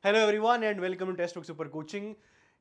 Hello everyone and welcome to Testbook super coaching.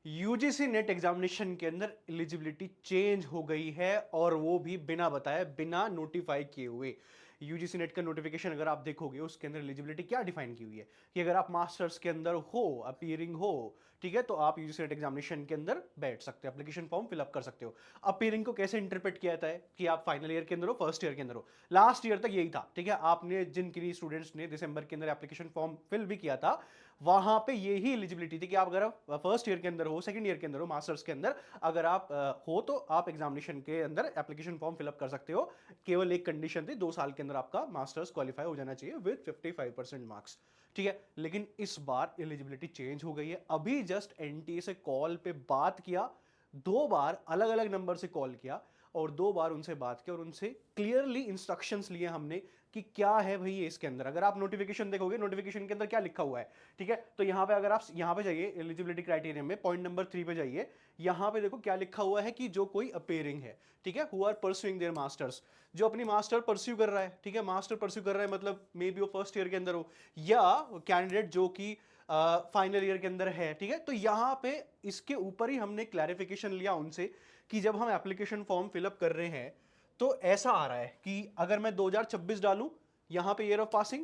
UGC NET examination के अंदर eligibility change हो गई है और वो भी बिना बताए, बिना नोटिफाई किए हुए। यूजीसी नेट का नोटिफिकेशन अगर आप देखोगे उसके अंदर एलिजिबिलिटी क्या डिफाइन की हुई है कि अगर आप मास्टर्स के अंदर हो, अपीयरिंग हो, ठीक है, तो आप यूजीसी नेट एग्जामिनेशन के अंदर बैठ सकते हो, एप्लीकेशन फॉर्म फिलअप कर सकते हो। अपीयरिंग को कैसे इंटरप्रेट किया जाता है कि आप फाइनल ईयर के अंदर हो, फर्स्ट ईयर के अंदर हो। लास्ट ईयर तक यही था, ठीक है। आपने जिन किन्हीं स्टूडेंट्स ने दिसंबर के अंदर एप्लीकेशन फॉर्म फिल भी किया था, वहां पे यही एलिजिबिलिटी थी कि आप अगर फर्स्ट ईयर के अंदर हो, सेकंड ईयर के अंदर हो, मास्टर्स के अंदर अगर आप हो तो आप एग्जामिनेशन के अंदर एप्लीकेशन फॉर्म फिलअप कर सकते हो। केवल एक कंडीशन थी, 2 साल के अंदर आपका मास्टर्स क्वालिफाई हो जाना चाहिए विद 55% मार्क्स, ठीक है। लेकिन इस बार एलिजिबिलिटी चेंज हो गई है। अभी जस्ट एनटीए से कॉल पे बात किया, 2 बार अलग अलग नंबर से कॉल किया और 2 बार उनसे बात की और उनसे क्लियरली इंस्ट्रक्शंस लिए हमने कि क्या है भाई ये इसके अंदर। अगर आप नोटिफिकेशन देखोगे, नोटिफिकेशन के अंदर क्या लिखा हुआ है, ठीक है। तो यहां पे अगर आप यहां पे जाइए एलिजिबिलिटी क्राइटेरिया में, पॉइंट नंबर 3 पे जाइए। यहां पे देखो क्या लिखा हुआ है कि जो कोई अपेयरिंग है, ठीक है, who are pursuing their master's, जो अपनी मास्टर परस्यू कर रहा है, ठीक है, मास्टर परस्यू कर रहा है मतलब मे बी वो फर्स्ट ईयर के अंदर हो, या कैंडिडेट जो कि फाइनल ईयर के अंदर है, ठीक है। तो यहां पे इसके ऊपर ही हमने क्लैरिफिकेशन लिया उनसे कि जब हम एप्लीकेशन फॉर्म फिलअप कर रहे हैं तो ऐसा आ रहा है कि अगर मैं 2026 डालूं यहां पे ईयर ऑफ पासिंग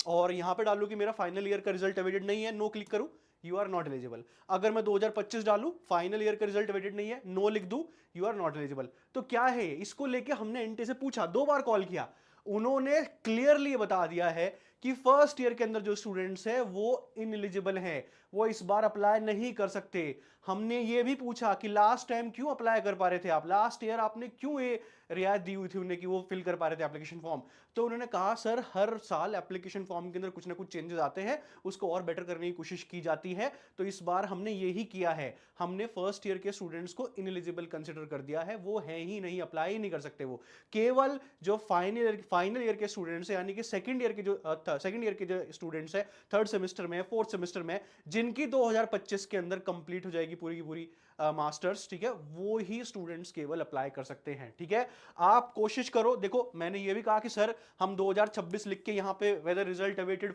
और यहां पे डालूं कि मेरा फाइनल ईयर का रिजल्ट अवेटेड नहीं है, नो क्लिक करूं, यू आर नॉट एलिजिबल। अगर मैं 2025 डालूं, फाइनल ईयर का रिजल्ट अवेटेड नहीं है, नो लिख दूं, यू आर नॉट एलिजिबल। तो क्या है, इसको लेके हमने एनटी से पूछा, 2 बार कॉल किया, उन्होंने क्लियरली बता दिया है कि फर्स्ट ईयर के अंदर जो स्टूडेंट्स हैं वो इनएलिजिबल हैं, वो इस बार अप्लाई नहीं कर सकते। हमने ये भी पूछा कि लास्ट टाइम क्यों अप्लाई कर पा रहे थे आप, लास्ट ईयर आपने क्यों ये रियायत दी हुई थी उन्हें कि वो फिल कर पा रहे थे एप्लीकेशन फॉर्म। तो उन्होंने कहा सर हर साल एप्लीकेशन फॉर्म के अंदर कुछ ना कुछ चेंजेस आते हैं, उसको और बेटर करने की कोशिश की जाती है। तो इस बार हमने यही किया है, हमने फर्स्ट ईयर के स्टूडेंट्स को इनएलिजिबल कंसिडर कर दिया है, वो है ही नहीं, अप्लाई ही नहीं कर सकते। वो केवल जो फाइनल ईयर के स्टूडेंट्स हैं, यानी कि सेकंड ईयर के जो स्टूडेंट्स हैं, थर्ड सेमेस्टर में, फोर्थ सेमेस्टर में, जिनकी 2025 के अंदर कंप्लीट हो जाएगी पूरी की पूरी मास्टर्स, ठीक है, वो ही स्टूडेंट्स केवल अप्लाई कर सकते हैं, ठीक है। आप कोशिश करो, देखो मैंने ये भी कहा कि सर हम 2026 लिख के यहां पे whether result awaited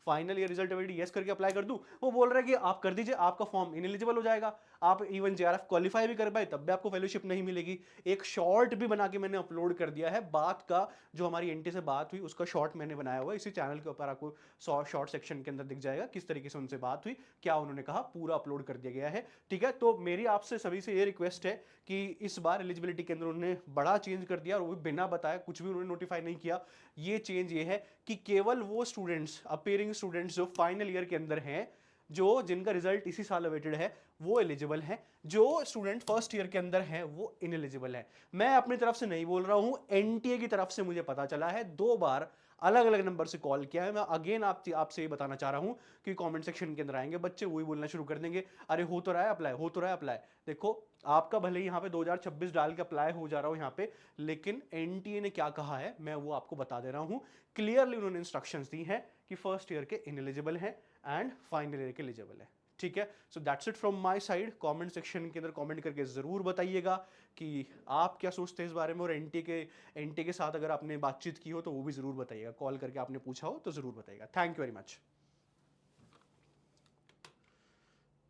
final year result awaited yes करके अप्लाई कर दूं, वो बोल रहा है कि आप कर दीजिए, आपका फॉर्म इनएलिजिबल हो जाएगा, आप इवन जेआरएफ क्वालिफाई भी कर पाए तब भी आपको फेलोशिप नहीं मिलेगी। एक शॉर्ट भी बना के मैंने अपलोड कर दिया है, बात का जो हमारी एनटी से बात हुई उसका शॉर्ट मैंने बनाया हुआ है, इसी चैनल के ऊपर आपको शॉर्ट सेक्शन के अंदर दिख जाएगा किस तरीके से उनसे बात हुई, क्या उन्होंने कहा, पूरा अपलोड कर दिया गया है, ठीक है। तो मेरी आपसे सभी से ये रिक्वेस्ट है कि इस बार एलिजिबिलिटी के अंदर उन्होंने बड़ा चेंज कर दिया और वो भी बिना बताए, कुछ भी उन्होंने नोटिफाई नहीं किया। ये चेंज ये है कि केवल वो स्टूडेंट्स, अपेयरिंग स्टूडेंट्स जो फाइनल ईयर के अंदर हैं, जो जिनका रिजल्ट इसी साल अवेटेड है, वो एलिजिबल है। जो स्टूडेंट फर्स्ट ईयर के अंदर है वो इनएलिजिबल है। मैं अपनी तरफ से नहीं बोल रहा हूं, एनटीए की तरफ से मुझे पता चला है, 2 बार अलग अलग नंबर से कॉल किया है। मैं अगेन आपसे ये बताना चाह रहा हूं कि कमेंट सेक्शन के अंदर आएंगे बच्चे, वही बोलना शुरू कर देंगे, अरे हो तो रहा है अप्लाई, हो तो रहा है अप्लाई। देखो आपका भले ही यहाँ पे 2026 डाल के अप्लाई हो जा रहा हूं यहाँ पे, लेकिन एनटीए ने क्या कहा है मैं वो आपको बता दे रहा हूं। क्लियरली उन्होंने इंस्ट्रक्शंस दी हैं कि फर्स्ट ईयर के इनएलिजिबल हैं एंड फाइनल ईयर के एलिजिबल है, ठीक है। So that's it from my side. Comment section के अंदर कमेंट करके जरूर बताइएगा कि आप क्या सोचते हैं इस बारे में, और एनटी के साथ अगर आपने बातचीत की हो तो वो भी जरूर बताइएगा, कॉल करके आपने पूछा हो तो जरूर बताइएगा। Thank you very much.